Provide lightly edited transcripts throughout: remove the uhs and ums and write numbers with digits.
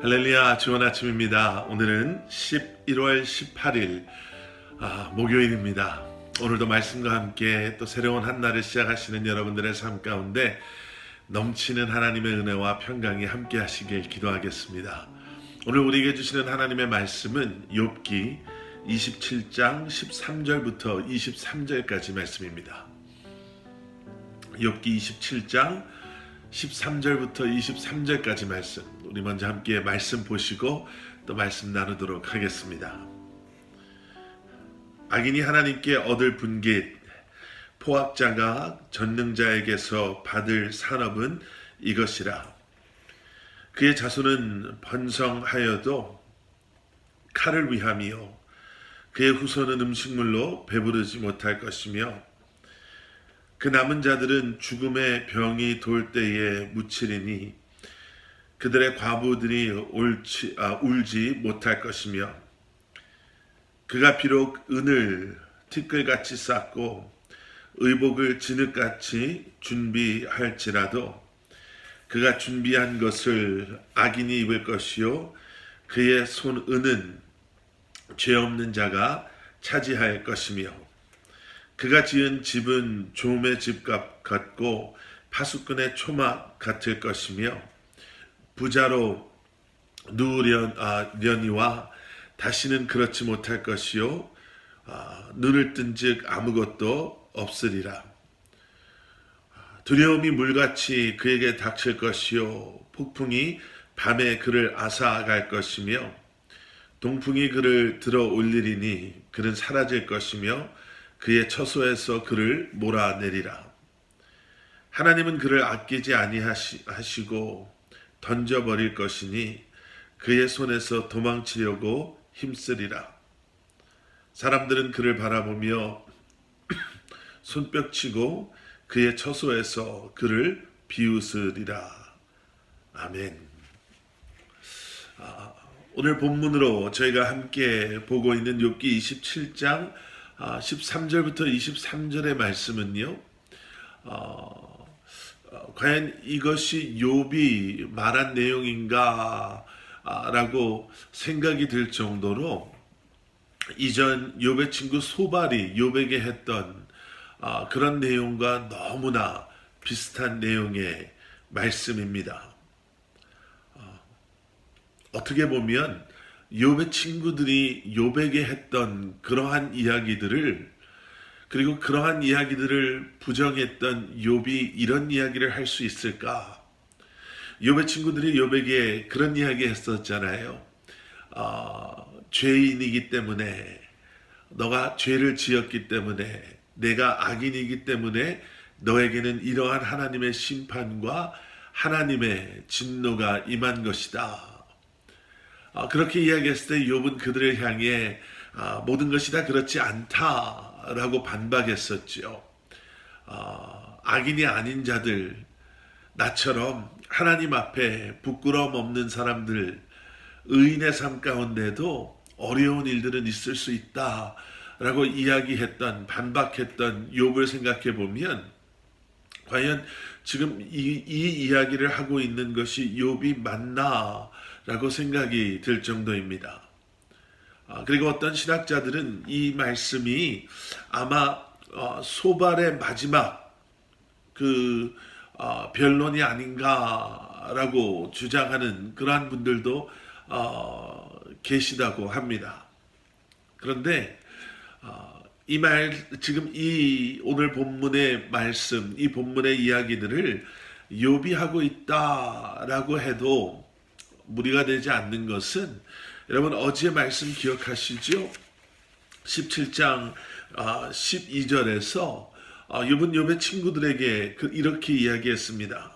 할렐루야, 좋은 아침입니다. 오늘은 11월 18일 목요일입니다. 오늘도 말씀과 함께 또 새로운 한 날을 시작하시는 여러분들의 삶 가운데 넘치는 하나님의 은혜와 평강이 함께 하시길 기도하겠습니다. 오늘 우리에게 주시는 하나님의 말씀은 욥기 27장 13절부터 23절까지 말씀입니다. 욥기 27장 13절부터 23절까지 말씀, 우리 먼저 함께 말씀 보시고 또 말씀 나누도록 하겠습니다. 악인이 하나님께 얻을 분깃, 포악자가 전능자에게서 받을 산업은 이것이라. 그의 자손은 번성하여도 칼을 위함이요, 그의 후손은 음식물로 배부르지 못할 것이며, 그 남은 자들은 죽음의 병이 돌 때에 묻히리니 그들의 과부들이 울지 못할 것이며, 그가 비록 은을 티끌같이 쌓고 의복을 진흙같이 준비할지라도 그가 준비한 것을 악인이 입을 것이요, 그의 손은은 죄 없는 자가 차지할 것이며, 그가 지은 집은 좀의 집 같고 파수꾼의 초막 같을 것이며, 부자로 누우려니와 다시는 그렇지 못할 것이요, 눈을 뜬즉 아무것도 없으리라. 두려움이 물같이 그에게 닥칠 것이요, 폭풍이 밤에 그를 앗아갈 것이며, 동풍이 그를 들어 올리리니 그는 사라질 것이며 그의 처소에서 그를 몰아내리라. 하나님은 그를 아끼지 아니하시고 던져버릴 것이니 그의 손에서 도망치려고 힘쓰리라. 사람들은 그를 바라보며 손뼉치고 그의 처소에서 그를 비웃으리라. 아멘. 오늘 본문으로 저희가 함께 보고 있는 욥기 27장 13절부터 23절의 말씀은요, 과연 이것이 욥이 말한 내용인가 라고 생각이 들 정도로 이전 욥의 친구 소발이 욥에게 했던 그런 내용과 너무나 비슷한 내용의 말씀입니다. 어떻게 보면 욥의 친구들이 욥에게 했던 그러한 이야기들을, 그리고 그러한 이야기들을 부정했던 욥이 이런 이야기를 할 수 있을까? 욥의 친구들이 욥에게 그런 이야기 했었잖아요. 죄인이기 때문에, 너가 죄를 지었기 때문에, 내가 악인이기 때문에 너에게는 이러한 하나님의 심판과 하나님의 진노가 임한 것이다. 그렇게 이야기했을 때 욥은 그들을 향해 모든 것이 다 그렇지 않다라고 반박했었죠. 악인이 아닌 자들, 나처럼 하나님 앞에 부끄러움 없는 사람들, 의인의 삶 가운데도 어려운 일들은 있을 수 있다라고 이야기했던, 반박했던 욥을 생각해 보면 과연 지금 이 이야기를 하고 있는 것이 욥이 맞나 라고 생각이 들 정도입니다. 그리고 어떤 신학자들은 이 말씀이 아마 소발의 마지막 변론이 아닌가라고 주장하는 그러한 분들도 계시다고 합니다. 그런데 지금 이 오늘 본문의 말씀, 이 본문의 이야기들을 욥이 하고 있다라고 해도 무리가 되지 않는 것은, 여러분 어제 말씀 기억하시죠? 17장 12절에서 욥은 욥의 친구들에게 이렇게 이야기했습니다.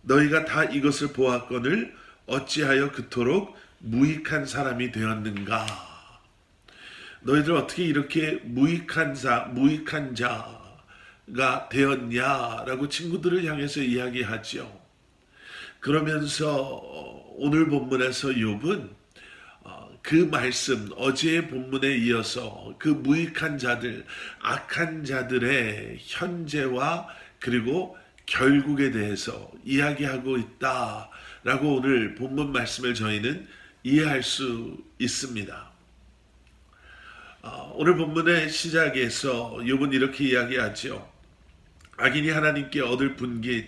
너희가 다 이것을 보았거늘 어찌하여 그토록 무익한 사람이 되었는가? 너희들 어떻게 이렇게 무익한 자가 되었냐라고 친구들을 향해서 이야기하죠. 그러면서 오늘 본문에서 욥은 그 말씀, 어제의 본문에 이어서 그 무익한 자들, 악한 자들의 현재와 그리고 결국에 대해서 이야기하고 있다라고 오늘 본문 말씀을 저희는 이해할 수 있습니다. 오늘 본문의 시작에서 욥은 이렇게 이야기하죠. 악인이 하나님께 얻을 분깃,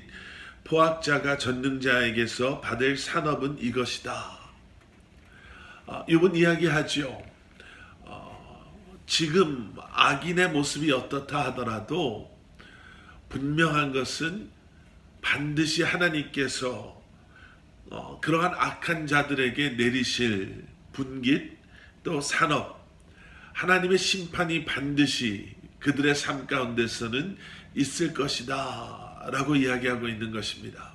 포악자가 전능자에게서 받을 산업은 이것이다. 욥은 이야기하죠. 지금 악인의 모습이 어떻다 하더라도 분명한 것은 반드시 하나님께서 그러한 악한 자들에게 내리실 분깃 또 산업, 하나님의 심판이 반드시 그들의 삶 가운데서는 있을 것이다 라고 이야기하고 있는 것입니다.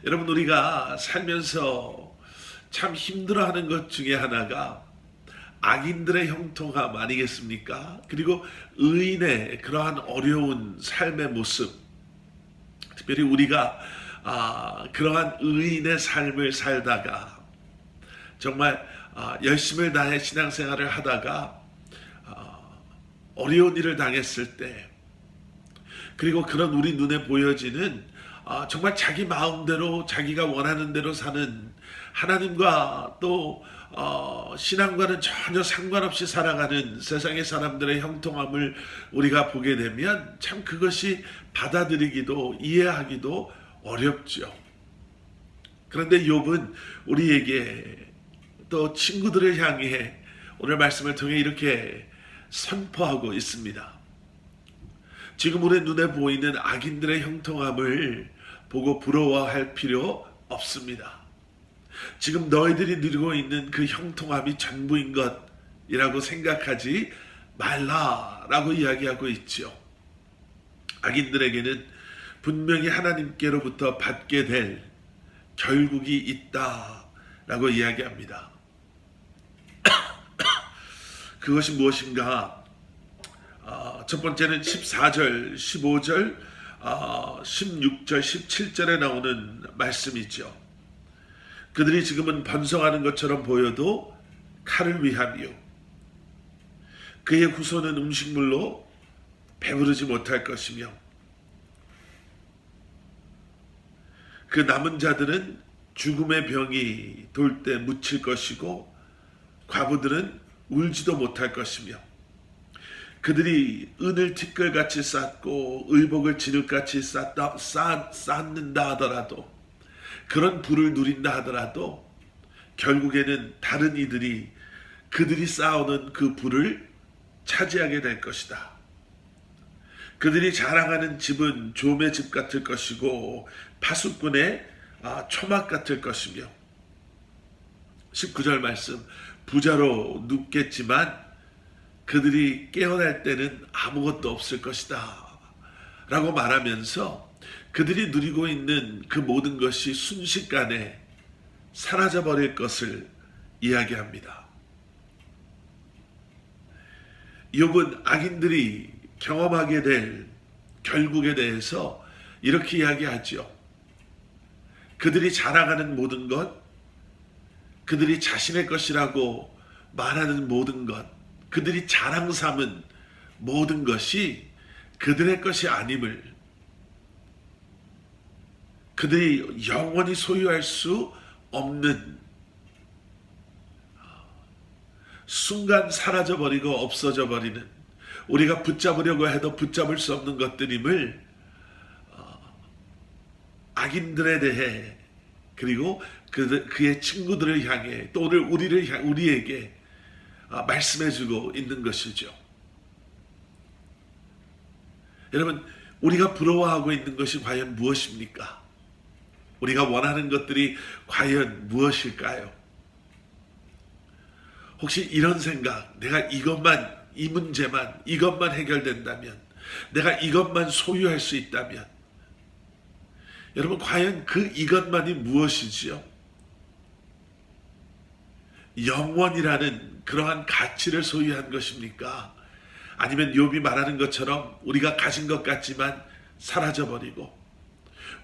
여러분, 우리가 살면서 참 힘들어하는 것 중에 하나가 악인들의 형통함 아니겠습니까? 그리고 의인의 그러한 어려운 삶의 모습, 특별히 우리가 그러한 의인의 삶을 살다가 정말 열심을 다해 신앙생활을 하다가 어려운 일을 당했을 때, 그리고 그런 우리 눈에 보여지는 정말 자기 마음대로 자기가 원하는 대로 사는 하나님과 또 신앙과는 전혀 상관없이 살아가는 세상의 사람들의 형통함을 우리가 보게 되면 참 그것이 받아들이기도 이해하기도 어렵죠. 그런데 욥은 우리에게 또 친구들을 향해 오늘 말씀을 통해 이렇게 선포하고 있습니다. 지금 우리 눈에 보이는 악인들의 형통함을 보고 부러워할 필요 없습니다. 지금 너희들이 누리고 있는 그 형통함이 전부인 것이라고 생각하지 말라라고 이야기하고 있죠. 악인들에게는 분명히 하나님께로부터 받게 될 결국이 있다라고 이야기합니다. 그것이 무엇인가? 첫 번째는 14절, 15절, 16절, 17절에 나오는 말씀이죠. 그들이 지금은 번성하는 것처럼 보여도 칼을 위함이요, 그의 후손은 음식물로 배부르지 못할 것이며, 그 남은 자들은 죽음의 병이 돌 때 묻힐 것이고 과부들은 울지도 못할 것이며, 그들이 은을 티끌같이 쌓고 의복을 진흙같이 쌓는다 하더라도, 그런 부를 누린다 하더라도 결국에는 다른 이들이 그들이 쌓아오는 그 부를 차지하게 될 것이다. 그들이 자랑하는 집은 좀의 집 같을 것이고 파수꾼의 초막 같을 것이며, 19절 말씀, 부자로 눕겠지만 그들이 깨어날 때는 아무것도 없을 것이다 라고 말하면서 그들이 누리고 있는 그 모든 것이 순식간에 사라져버릴 것을 이야기합니다. 욥은 악인들이 경험하게 될 결국에 대해서 이렇게 이야기하죠. 그들이 자랑하는 모든 것, 그들이 자신의 것이라고 말하는 모든 것, 그들이 자랑 삼은 모든 것이 그들의 것이 아님을, 그들이 영원히 소유할 수 없는, 순간 사라져버리고 없어져버리는, 우리가 붙잡으려고 해도 붙잡을 수 없는 것들임을 악인들에 대해, 그리고 그의 친구들을 향해, 또 오늘 우리에게 말씀해주고 있는 것이죠. 여러분, 우리가 부러워하고 있는 것이 과연 무엇입니까? 우리가 원하는 것들이 과연 무엇일까요? 혹시 이런 생각, 내가 이 문제만, 이것만 해결된다면, 내가 이것만 소유할 수 있다면, 여러분, 과연 이것만이 무엇이지요? 영원이라는 그러한 가치를 소유한 것입니까? 아니면 욥이 말하는 것처럼 우리가 가진 것 같지만 사라져버리고,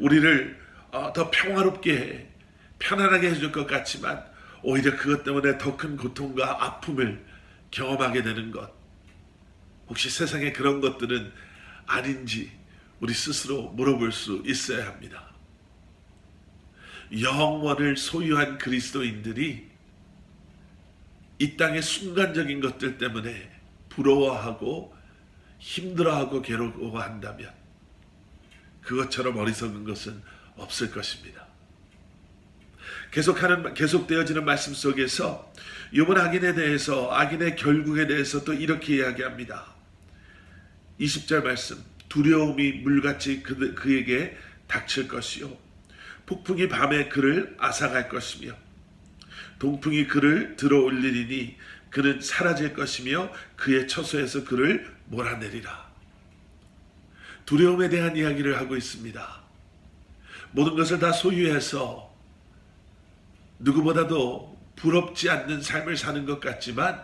우리를 더 평화롭게 편안하게 해줄 것 같지만 오히려 그것 때문에 더 큰 고통과 아픔을 경험하게 되는 것, 혹시 세상에 그런 것들은 아닌지 우리 스스로 물어볼 수 있어야 합니다. 영원을 소유한 그리스도인들이 이 땅의 순간적인 것들 때문에 부러워하고 힘들어하고 괴로워한다면 그것처럼 어리석은 것은 없을 것입니다. 계속되어지는 말씀 속에서 욥은 악인에 대해서, 악인의 결국에 대해서 또 이렇게 이야기합니다. 20절 말씀, 두려움이 물같이 그에게 닥칠 것이요 폭풍이 밤에 그를 앗아갈 것이며 동풍이 그를 들어올리리니 그는 사라질 것이며 그의 처소에서 그를 몰아내리라. 두려움에 대한 이야기를 하고 있습니다. 모든 것을 다 소유해서 누구보다도 부럽지 않는 삶을 사는 것 같지만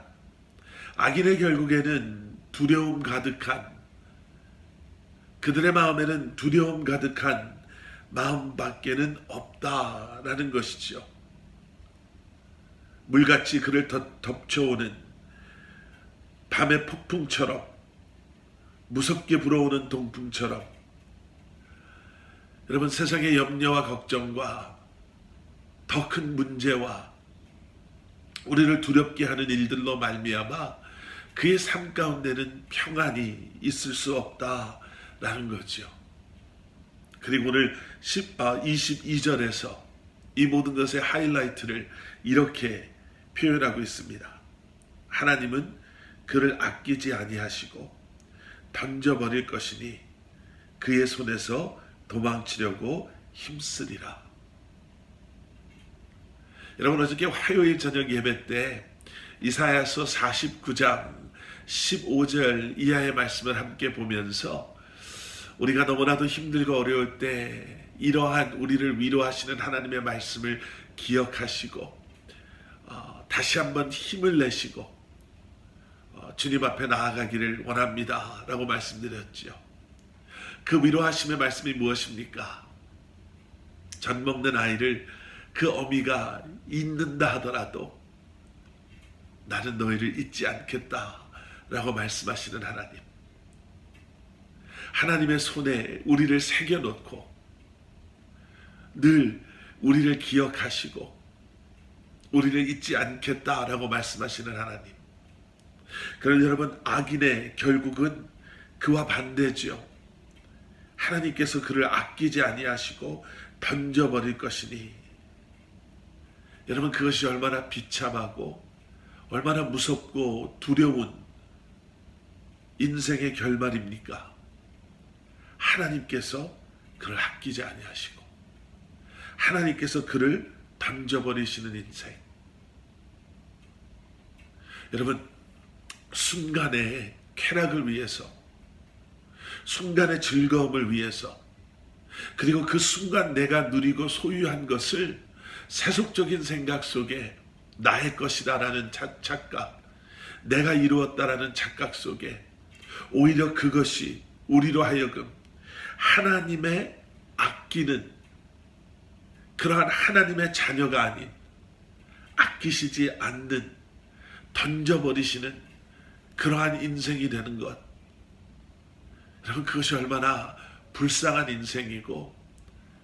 악인의 결국에는 두려움 가득한, 그들의 마음에는 두려움 가득한 마음밖에는 없다라는 것이죠. 물같이 그를 덮쳐오는 밤의 폭풍처럼, 무섭게 불어오는 동풍처럼, 여러분, 세상의 염려와 걱정과 더 큰 문제와 우리를 두렵게 하는 일들로 말미암아 그의 삶 가운데는 평안이 있을 수 없다라는 거죠. 그리고 오늘 22절에서 이 모든 것의 하이라이트를 이렇게 표현하고 있습니다. 하나님은 그를 아끼지 아니하시고 던져버릴 것이니 그의 손에서 도망치려고 힘쓰리라. 여러분, 어저께 화요일 저녁 예배 때 이사야서 49장 15절 이하의 말씀을 함께 보면서 우리가 너무나도 힘들고 어려울 때 이러한 우리를 위로하시는 하나님의 말씀을 기억하시고 다시 한번 힘을 내시고 주님 앞에 나아가기를 원합니다 라고 말씀드렸죠. 그 위로하심의 말씀이 무엇입니까? 젖 먹는 아이를 그 어미가 잊는다 하더라도 나는 너희를 잊지 않겠다 라고 말씀하시는 하나님. 하나님의 손에 우리를 새겨놓고 늘 우리를 기억하시고 우리를 잊지 않겠다 라고 말씀하시는 하나님. 그런데 여러분, 악인의 결국은 그와 반대죠. 하나님께서 그를 아끼지 아니하시고 던져버릴 것이니, 여러분, 그것이 얼마나 비참하고 얼마나 무섭고 두려운 인생의 결말입니까? 하나님께서 그를 아끼지 아니하시고 하나님께서 그를 던져버리시는 인생. 여러분, 순간의 쾌락을 위해서, 순간의 즐거움을 위해서, 그리고 그 순간 내가 누리고 소유한 것을 세속적인 생각 속에 나의 것이다라는 착각, 내가 이루었다라는 착각 속에 오히려 그것이 우리로 하여금 하나님의 아끼는, 그러한 하나님의 자녀가 아닌, 아끼시지 않는, 던져버리시는 그러한 인생이 되는 것. 여러분, 그것이 얼마나 불쌍한 인생이고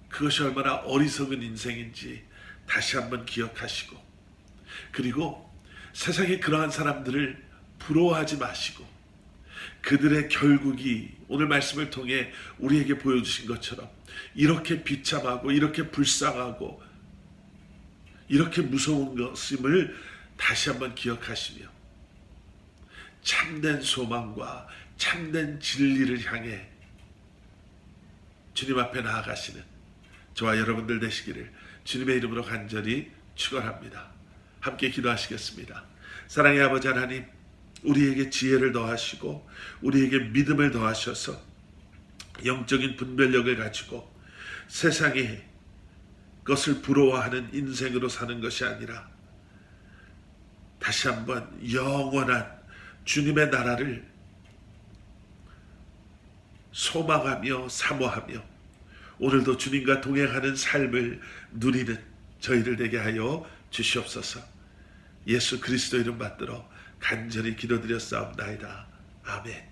그것이 얼마나 어리석은 인생인지 다시 한번 기억하시고, 그리고 세상에 그러한 사람들을 부러워하지 마시고 그들의 결국이 오늘 말씀을 통해 우리에게 보여주신 것처럼 이렇게 비참하고 이렇게 불쌍하고 이렇게 무서운 것임을 다시 한번 기억하시며 참된 소망과 참된 진리를 향해 주님 앞에 나아가시는 저와 여러분들 되시기를 주님의 이름으로 간절히 축원합니다. 함께 기도하시겠습니다. 사랑의 아버지 하나님, 우리에게 지혜를 더하시고 우리에게 믿음을 더하셔서 영적인 분별력을 가지고 세상의 것을 부러워하는 인생으로 사는 것이 아니라 다시 한번 영원한 주님의 나라를 소망하며 사모하며 오늘도 주님과 동행하는 삶을 누리는 저희들 되게 하여 주시옵소서. 예수 그리스도 이름 받들어 간절히 기도드렸사옵나이다. 아멘.